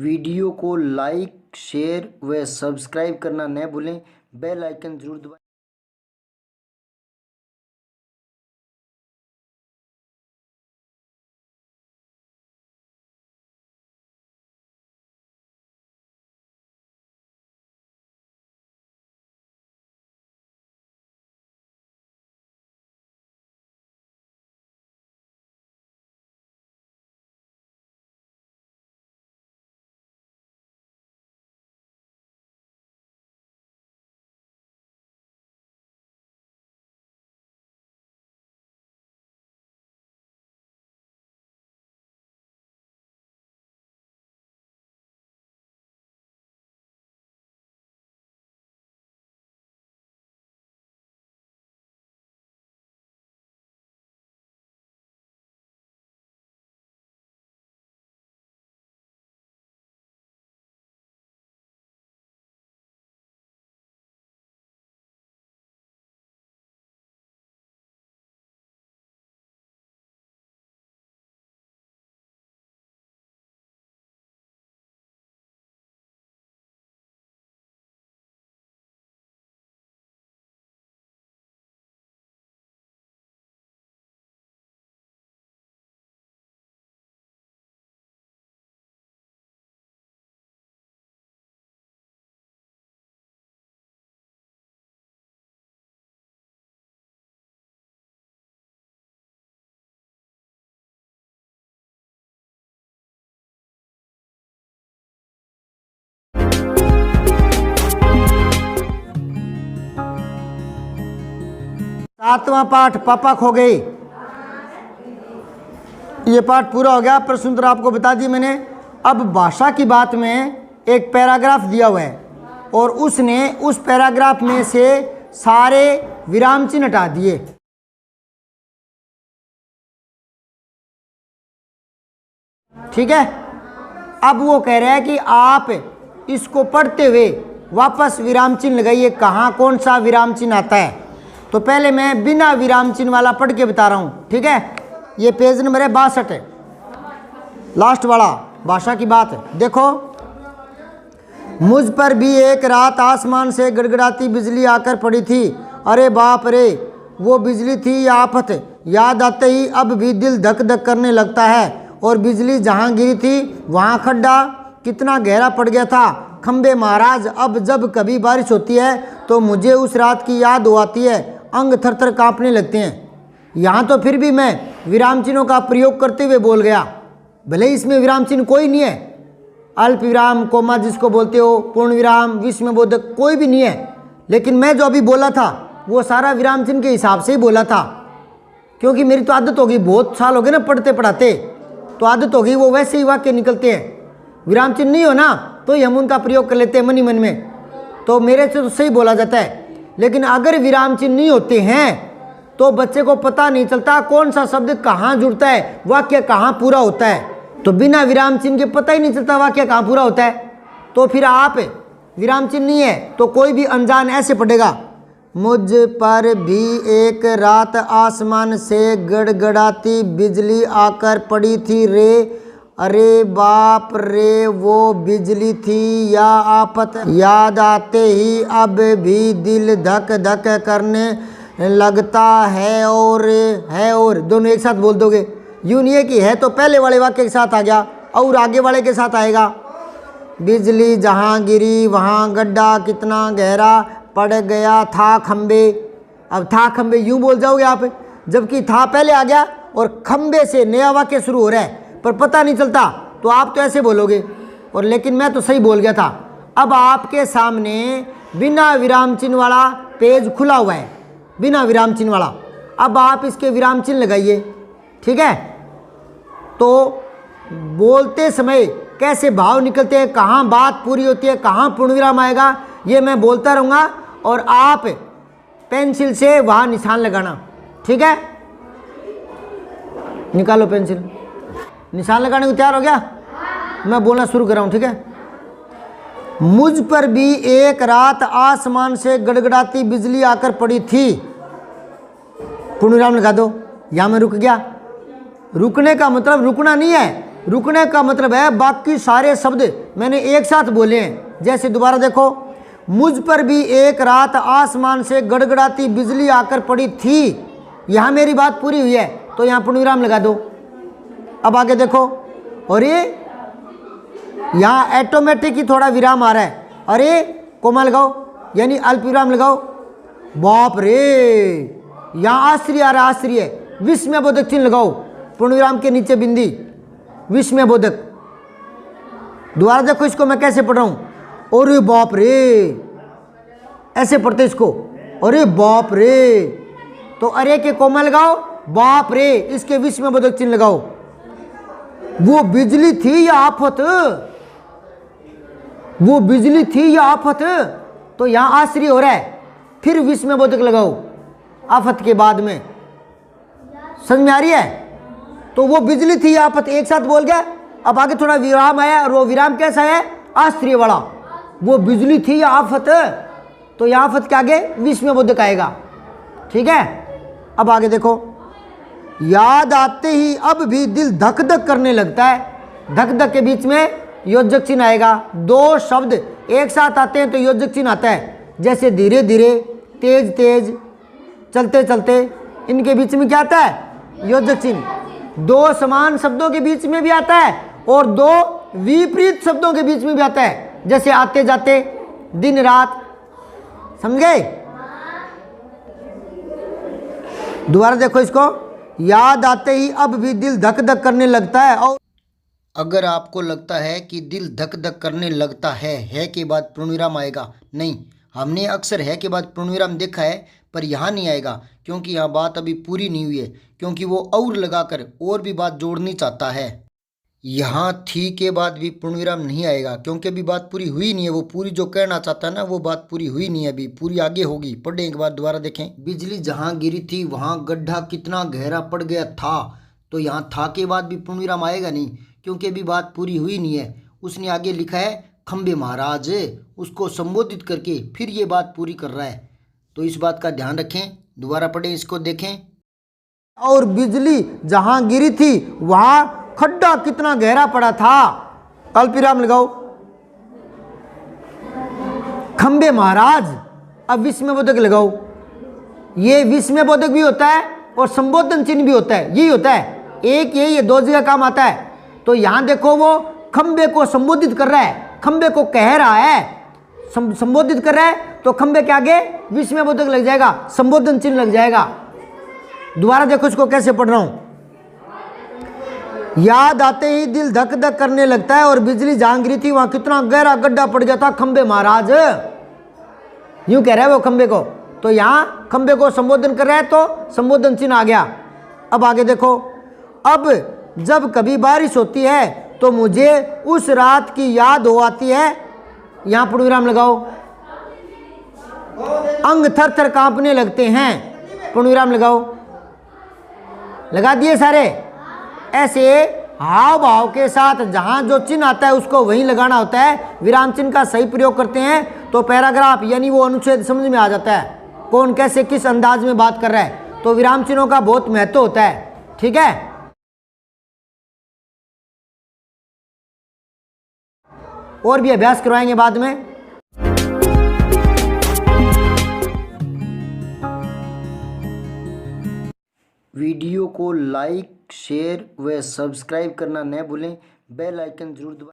Video को like, share व subscribe करना न भूलें। बेल आइकन जरूर दबाएं। सातवां पाठ पापा खो गए। ये पाठ पूरा हो गया। प्रश्न उत्तर आपको बता दिए मैंने। अब भाषा की बात में एक पैराग्राफ दिया हुआ है और उसने उस पैराग्राफ में से सारे विराम चिन्ह हटा दिए। ठीक है। अब वो कह रहा है कि आप इसको पढ़ते हुए वापस विराम चिन्ह लगाइए। कहाँ कौन सा विराम चिन्ह आता है। तो पहले मैं बिना विराम चिन्ह वाला पढ़ के बता रहा हूँ। ठीक है। ये पेज नंबर है 62 है, लास्ट वाला, भाषा की बात है। देखो, मुझ पर भी एक रात आसमान से गड़गड़ाती बिजली आकर पड़ी थी। अरे बाप रे, वो बिजली थी या आफत, याद आते ही अब भी दिल धक धक करने लगता है। और बिजली जहाँ गिरी थी वहाँ खड्डा कितना गहरा पड़ गया था। खंबे महाराज, अब जब कभी बारिश होती है तो मुझे उस रात की याद हो आती है, अंग थर थर काँपने लगते हैं। यहाँ तो फिर भी मैं विराम चिन्हों का प्रयोग करते हुए बोल गया। भले इसमें विराम चिन्ह कोई नहीं है, अल्प विराम, कोमा जिसको बोलते हो, पूर्ण विराम, विस्मयबोधक, कोई भी नहीं है। लेकिन मैं जो अभी बोला था वो सारा विराम चिन्ह के हिसाब से ही बोला था, क्योंकि मेरी तो आदत होगी, बहुत साल हो गए ना पढ़ते पढ़ाते, तो आदत होगी, वो वैसे ही वाक्य निकलते हैं। विराम चिन्ह नहीं हो ना तो हम उनका प्रयोग कर लेते हैं मन ही मन में, तो मेरे से तो सही बोला जाता है। लेकिन अगर विराम चिन्ह नहीं होते हैं तो बच्चे को पता नहीं चलता कौन सा शब्द कहाँ जुड़ता है, वाक्य कहाँ पूरा होता है। तो बिना विराम चिन्ह के पता ही नहीं चलता वाक्य कहाँ पूरा होता है। तो फिर आप विराम चिन्ह नहीं है तो कोई भी अनजान ऐसे पढ़ेगा, मुझ पर भी एक रात आसमान से गड़गड़ाती बिजली आकर पड़ी थी रे। अरे बाप रे, वो बिजली थी या आफत, याद आते ही अब भी दिल धक धक करने लगता है। और दोनों एक साथ बोल दोगे, यूँ नहीं है कि है तो पहले वाले वाक्य के साथ आ गया और आगे वाले के साथ आएगा। बिजली जहाँ गिरी वहाँ गड्ढा कितना गहरा पड़ गया था खंबे। अब था खंबे यूँ बोल जाओगे आप, जबकि था पहले आ गया और खंबे से नया वाक्य शुरू हो रहा है, पर पता नहीं चलता, तो आप तो ऐसे बोलोगे। और लेकिन मैं तो सही बोल गया था। अब आपके सामने बिना विराम चिन्ह वाला पेज खुला हुआ है, बिना विराम चिन्ह वाला। अब आप इसके विराम चिन्ह लगाइए। ठीक है। तो बोलते समय कैसे भाव निकलते हैं, कहाँ बात पूरी होती है, कहाँ पूर्ण विराम आएगा, ये मैं बोलता रहूँगा और आप पेंसिल से वहाँ निशान लगाना। ठीक है। निकालो पेंसिल, निशान लगाने को तैयार हो गया। मैं बोलना शुरू कर रहा हूँ। ठीक है। मुझ पर भी एक रात आसमान से गड़गड़ाती बिजली आकर पड़ी थी। पूर्ण विराम लगा दो। यहाँ मैं रुक गया। रुकने का मतलब रुकना नहीं है, रुकने का मतलब है बाकी सारे शब्द मैंने एक साथ बोले हैं। जैसे दोबारा देखो, मुझ पर भी एक रात आसमान से गड़गड़ाती बिजली आकर पड़ी थी। यहाँ मेरी बात पूरी हुई है तो यहाँ पूर्णविराम लगा दो। अब आगे देखो, और ये यहाँ ऑटोमेटिक ही थोड़ा विराम आ रहा है, और ये कोमा लगाओ यानी अल्प विराम लगाओ। बाप रे, यहाँ आश्रय आ रहा है, आश्रय विस्मय बोधक चिन्ह लगाओ, पूर्णविराम के नीचे बिंदी विस्मय बोधक। दोबारा देखो इसको मैं कैसे पढ़ रहा हूँ, अरे बाप रे, ऐसे पढ़ते इसको, अरे बाप रे। तो अरे के कोमा लगाओ, बाप रे इसके विस्मय बोधक चिन्ह लगाओ। वो बिजली थी या आफत, वो बिजली थी या आफत, तो यहां आश्रय हो रहा है, फिर विस्मय बोधक लगाओ आफत के बाद में। समझ में आ रही है? तो वो बिजली थी या आफत एक साथ बोल गया। अब आगे थोड़ा विराम आया, और वो विराम कैसा है? आश्रय वाला। वो बिजली थी या आफत, तो यहां आफत के आगे विस्मय बोधक आएगा। ठीक है, अब आगे देखो, याद आते ही अब भी दिल धक धक करने लगता है। धक धक के बीच में योजक चिन्ह आएगा। दो शब्द एक साथ आते हैं तो योजक चिन्ह आता है। जैसे धीरे धीरे, तेज तेज, चलते चलते, इनके बीच में क्या आता है? योजक चिन्ह। दो समान शब्दों के बीच में भी आता है और दो विपरीत शब्दों के बीच में भी आता है। जैसे आते जाते, दिन रात। समझ गए? दोबारा देखो इसको, याद आते ही अब भी दिल धक धक करने लगता है। और अगर आपको लगता है कि दिल धक धक करने लगता है के बाद पूर्णविराम आएगा, नहीं, हमने अक्सर है के बाद पूर्णविराम देखा है, पर यहाँ नहीं आएगा क्योंकि यहाँ बात अभी पूरी नहीं हुई है, क्योंकि वो और लगाकर और भी बात जोड़नी चाहता है। यहाँ थी के बाद भी पूर्णविराम नहीं आएगा क्योंकि अभी बात पूरी हुई नहीं है। वो पूरी जो कहना चाहता है ना, वो बात पूरी हुई नहीं है, अभी पूरी आगे होगी। पढ़ने के बाद दोबारा देखें, बिजली जहाँ गिरी थी वहाँ गड्ढा कितना गहरा पड़ गया था, तो यहाँ था के बाद भी पूर्णविराम आएगा नहीं क्योंकि अभी बात पूरी हुई नहीं है। उसने आगे लिखा है खंबे महाराज, उसको संबोधित करके फिर ये बात पूरी कर रहा है, तो इस बात का ध्यान रखें। दोबारा पढ़ें, इसको देखें। और बिजली जहां गिरी थी वहां खड्डा कितना गहरा पड़ा था। अल्प विराम लगाओ। खंबे महाराज, अब विस्मय बोधक लगाओ। ये विस्मय बोधक भी होता है और संबोधन चिन्ह भी होता है, यही होता है। एक ये दो जगह काम आता है। तो यहां देखो, वो खंबे को संबोधित कर रहा है, खंबे को कह रहा है, संबोधित कर रहा है, तो खंबे के आगे विस्मय बोधक लग जाएगा, संबोधन चिन्ह लग जाएगा। दोबारा देखो इसको कैसे पढ़ रहा हूं। याद आते ही दिल धक धक करने लगता है और बिजली जहां गिरी थी वहां कितना गहरा गड्ढा पड़ गया था। खंबे महाराज, यूं कह रहा है वो खंबे को, तो यहां खंबे को संबोधन कर रहा है तो संबोधन चिन्ह आ गया। अब आगे देखो, अब जब कभी बारिश होती है तो मुझे उस रात की याद हो आती है। यहां पूर्णविराम लगाओ। अंग थर थर कांपने लगते हैं, पूर्णविराम लगाओ। लगा दिए सारे। ऐसे हाव भाव के साथ जहां जो चिन्ह आता है उसको वहीं लगाना होता है। विराम चिन्ह का सही प्रयोग करते हैं तो पैराग्राफ यानी वो अनुच्छेद समझ में आ जाता है, कौन कैसे किस अंदाज में बात कर रहा है। तो विराम चिन्हों का बहुत महत्व होता है। ठीक है, और भी अभ्यास करवाएंगे बाद में। वीडियो को लाइक, शेयर व सब्सक्राइब करना न भूलें। बेल आइकन जरूर दबाएं।